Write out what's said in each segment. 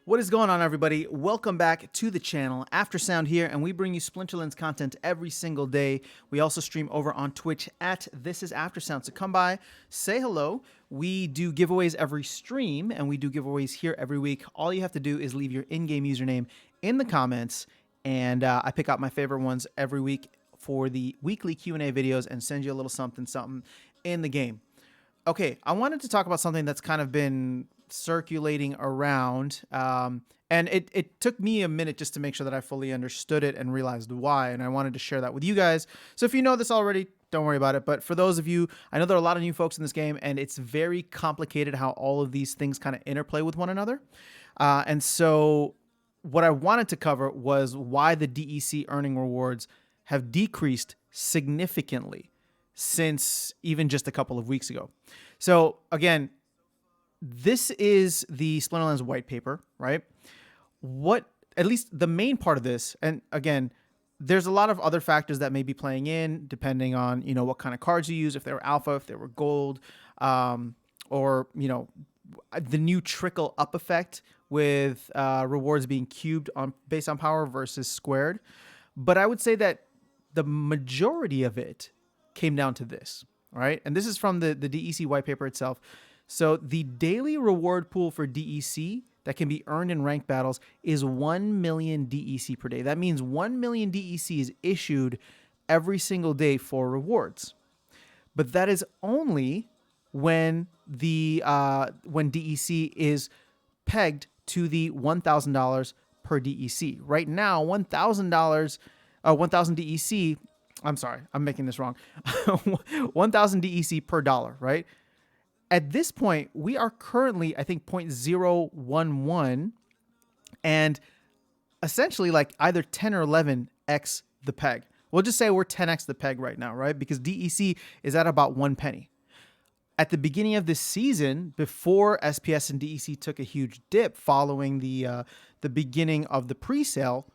What is going on, everybody? Welcome back to the channel. Aftersound here, and we bring you Splinterlands content every single day. We also stream over on Twitch at This Is Aftersound. So come by, say hello. We do giveaways every stream, and we do giveaways here every week. All you have to do is leave your in-game username in the comments, and I pick out my favorite ones every week for the weekly Q&A videos and send you a little something in the game. Okay, I wanted to talk about something that's kind of been circulating around, and it took me a minute just to make sure that I fully understood it and realized why, and I wanted to share that with you guys. So if you know this already, don't worry about it, but for those of you, I know there are a lot of new folks in this game, and it's very complicated how all of these things kind of interplay with one another. And so what I wanted to cover was why the DEC earning rewards have decreased significantly since even just a couple of weeks ago. So again, this is the Splinterlands white paper, right? What, at least the main part of this, and again, there's a lot of other factors that may be playing in depending on, what kind of cards you use, if they were alpha, if they were gold, or, the new trickle up effect with rewards being cubed based on power versus squared. But I would say that the majority of it came down to this, right? And this is from the DEC white paper itself. So the daily reward pool for DEC that can be earned in ranked battles is 1 million DEC per day. That means 1 million DEC is issued every single day for rewards. But that is only when when DEC is pegged to the $1,000 per DEC. Right now, $1,000 DEC, I'm sorry, I'm making this wrong. 1,000 DEC per dollar, right? At this point, we are currently, I think, 0.011, and essentially like either 10 or 11x the peg. We'll just say we're 10x the peg right now, right? Because DEC is at about 1 penny. At the beginning of this season, before SPS and DEC took a huge dip following the beginning of the pre-sale,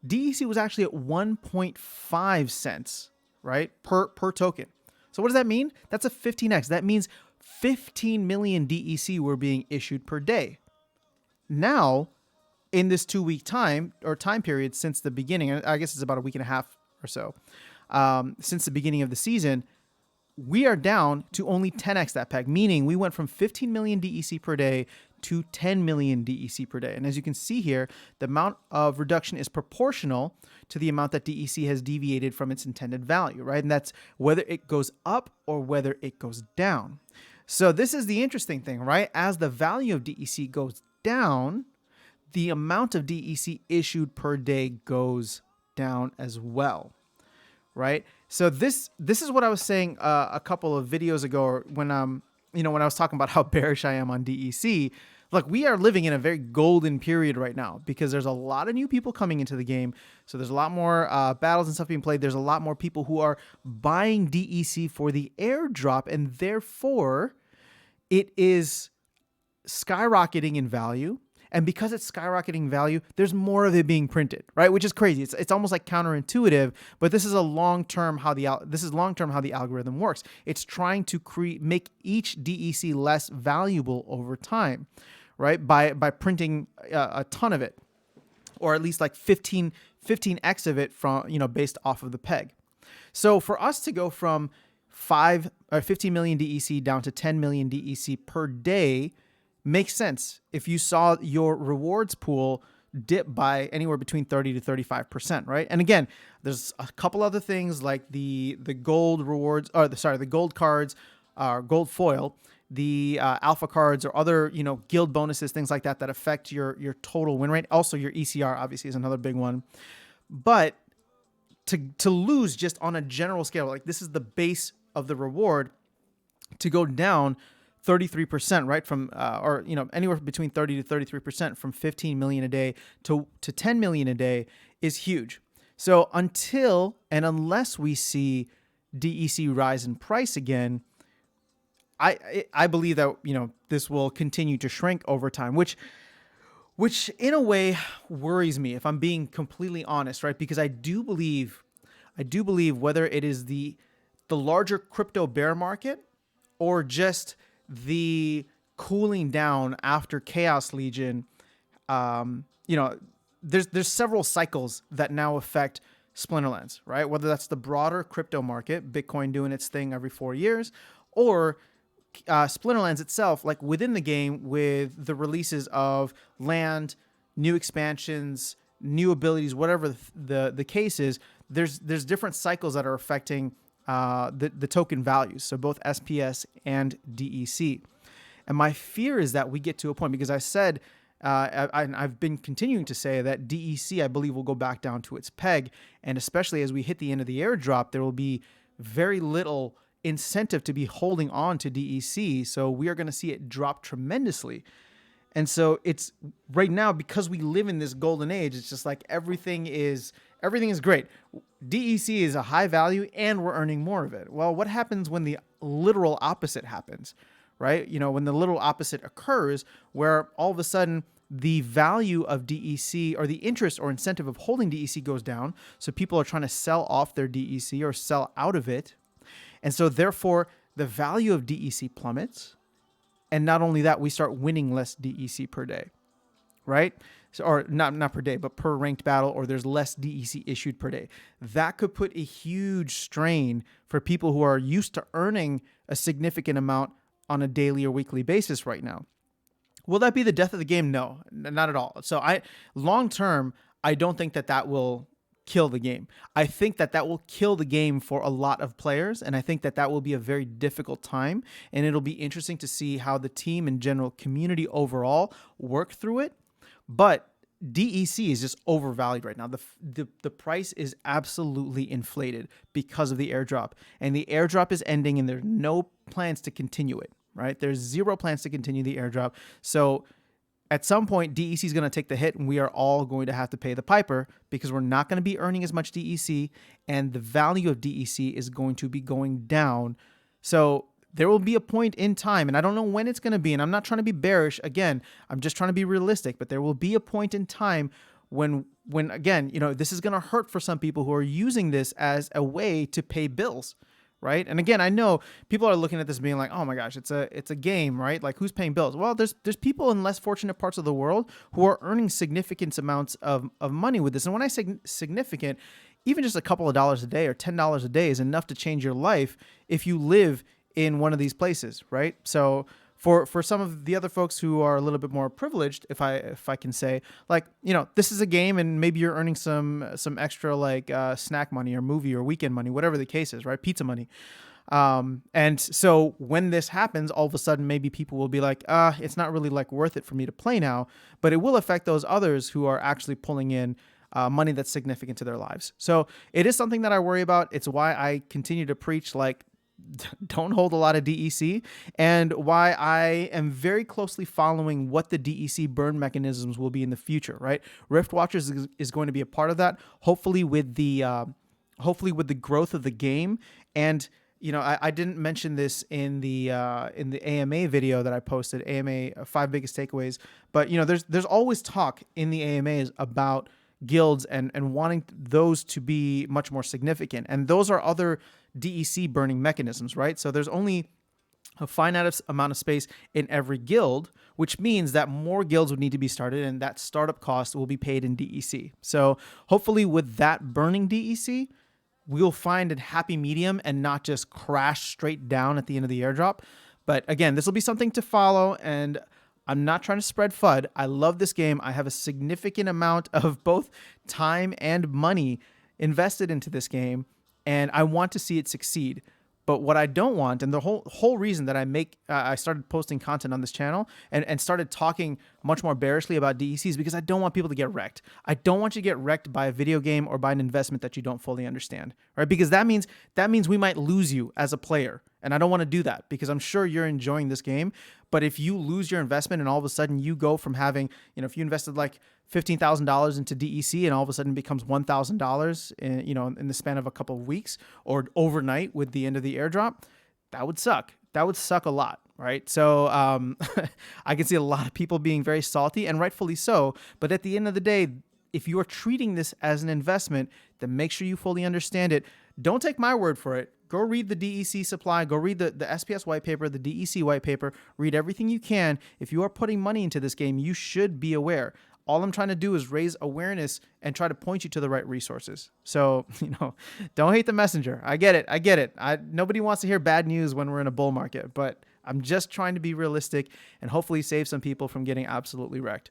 DEC was actually at 1.5 cents, right, per token. So what does that mean? That's a 15x. That means 15 million DEC were being issued per day. Now, in this 2-week time period since the beginning, I guess it's about a week and a half or so, since the beginning of the season, we are down to only 10x that peg, meaning we went from 15 million DEC per day to 10 million DEC per day. And as you can see here, the amount of reduction is proportional to the amount that DEC has deviated from its intended value, right? And that's whether it goes up or whether it goes down. So this is the interesting thing, right? As the value of DEC goes down, the amount of DEC issued per day goes down as well, right? So this is what I was saying a couple of videos ago when when I was talking about how bearish I am on DEC. Look, we are living in a very golden period right now because there's a lot of new people coming into the game. So there's a lot more battles and stuff being played. There's a lot more people who are buying DEC for the airdrop, and therefore it is skyrocketing in value. And because it's skyrocketing in value, there's more of it being printed, right? Which is crazy. It's almost like counterintuitive, but this is long-term how the algorithm works. It's trying to make each DEC less valuable over time, right? By printing a ton of it, or at least like 15x of it from based off of the peg. So for us to go from 15 million DEC down to 10 million DEC per day makes sense if you saw your rewards pool dip by anywhere between 30 to 35%, right? And again, there's a couple other things like the gold rewards, or the gold cards, gold foil, the alpha cards, or other guild bonuses, things like that affect your total win rate. Also, your ECR obviously is another big one. But to lose just on a general scale, like this is the base of the reward, to go down 33%, right? From anywhere between 30 to 33% from 15 million a day to 10 million a day is huge. So until and unless we see DEC rise in price again, I believe that this will continue to shrink over time, which in a way worries me, if I'm being completely honest, right? Because I do believe whether it is the larger crypto bear market or just the cooling down after Chaos Legion you know, there's several cycles that now affect Splinterlands, right? Whether that's the broader crypto market, Bitcoin doing its thing every 4 years, or Splinterlands itself, like within the game with the releases of land, new expansions, new abilities, whatever the case is, there's different cycles that are affecting the token values. So both SPS and DEC. And my fear is that we get to a point, because I said, I've been continuing to say that DEC, I believe, will go back down to its peg. And especially as we hit the end of the airdrop, there will be very little incentive to be holding on to DEC. So we are going to see it drop tremendously. And so it's right now, because we live in this golden age, it's just like everything is great. DEC is a high value and we're earning more of it. Well, what happens when the literal opposite happens, right? You know, when the literal opposite occurs, where all of a sudden the value of DEC, or the interest or incentive of holding DEC, goes down. So people are trying to sell off their DEC or sell out of it. And so therefore the value of DEC plummets. And not only that, we start winning less DEC per day, right? So, or not per day, but per ranked battle, or there's less DEC issued per day. That could put a huge strain for people who are used to earning a significant amount on a daily or weekly basis right now. Will that be the death of the game? No, not at all. So long term, I don't think that will kill the game. I think that will kill the game for a lot of players, and I think that will be a very difficult time, and it'll be interesting to see how the team and general community overall work through it. But DEC is just overvalued right now. The price is absolutely inflated because of the airdrop, and the airdrop is ending, and there's no plans to continue it, right? There's zero plans to continue the airdrop. So at some point, DEC is going to take the hit, and we are all going to have to pay the piper, because we're not going to be earning as much DEC, and the value of DEC is going to be going down. So there will be a point in time, and I don't know when it's going to be, and I'm not trying to be bearish. Again, I'm just trying to be realistic, but there will be a point in time when again, you know, this is going to hurt for some people who are using this as a way to pay bills. Right. And again, I know people are looking at this being like, oh my gosh, it's a game, right? Like, who's paying bills? Well, there's people in less fortunate parts of the world who are earning significant amounts of money with this. And when I say significant, even just a couple of dollars a day or $10 a day is enough to change your life if you live in one of these places. Right. So for some of the other folks who are a little bit more privileged, if I can say, like, you know, this is a game, and maybe you're earning some extra, like snack money or movie or weekend money, whatever the case is, right? Pizza money. And so when this happens, all of a sudden, maybe people will be like, it's not really like worth it for me to play now, but it will affect those others who are actually pulling in money that's significant to their lives. So it is something that I worry about. It's why I continue to preach, like, don't hold a lot of DEC, and why I am very closely following what the DEC burn mechanisms will be in the future, right? Rift Watchers is going to be a part of that, hopefully with the growth of the game. And you know, I didn't mention this in the AMA video that I posted, AMA 5 biggest takeaways, but you know, there's always talk in the AMAs about guilds and wanting those to be much more significant. And those are other DEC burning mechanisms, right? So there's only a finite amount of space in every guild, which means that more guilds would need to be started, and that startup cost will be paid in DEC. So hopefully with that burning DEC, we'll find a happy medium and not just crash straight down at the end of the airdrop. But again, this will be something to follow, and I'm not trying to spread FUD. I love this game. I have a significant amount of both time and money invested into this game, and I want to see it succeed. But what I don't want, and the whole reason that I started posting content on this channel and started talking much more bearishly about DEC, is because I don't want people to get wrecked. I don't want you to get wrecked by a video game or by an investment that you don't fully understand, right? Because that means we might lose you as a player. And I don't want to do that, because I'm sure you're enjoying this game. But if you lose your investment and all of a sudden you go from having, you know, if you invested like $15,000 into DEC and all of a sudden it becomes $1,000 in, you know, in the span of a couple of weeks or overnight with the end of the airdrop, that would suck. That would suck a lot, right? So I can see a lot of people being very salty, and rightfully so. But at the end of the day, if you are treating this as an investment, then make sure you fully understand it. Don't take my word for it. Go read the DEC supply. Go read the SPS white paper, the DEC white paper. Read everything you can. If you are putting money into this game, you should be aware. All I'm trying to do is raise awareness and try to point you to the right resources. So, don't hate the messenger. I get it. Nobody wants to hear bad news when we're in a bull market, but I'm just trying to be realistic and hopefully save some people from getting absolutely wrecked.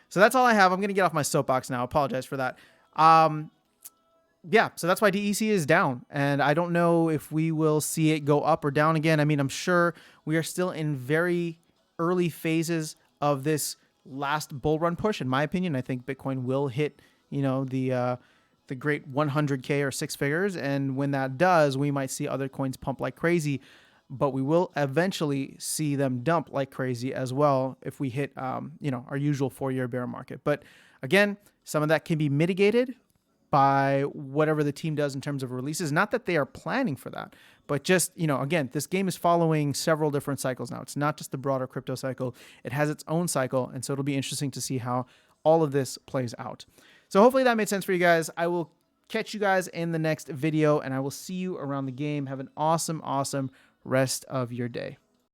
So that's all I have. I'm going to get off my soapbox now. Apologize for that. Yeah, so that's why DEC is down. And I don't know if we will see it go up or down again. I mean, I'm sure we are still in very early phases of this last bull run push. In my opinion, I think Bitcoin will hit, the great 100K or six figures. And when that does, we might see other coins pump like crazy, but we will eventually see them dump like crazy as well if we hit, our usual 4-year bear market. But again, some of that can be mitigated by whatever the team does in terms of releases. Not that they are planning for that, but just, again, this game is following several different cycles now. It's not just the broader crypto cycle. It has its own cycle. And so it'll be interesting to see how all of this plays out. So hopefully that made sense for you guys. I will catch you guys in the next video, and I will see you around the game. Have an awesome, awesome rest of your day.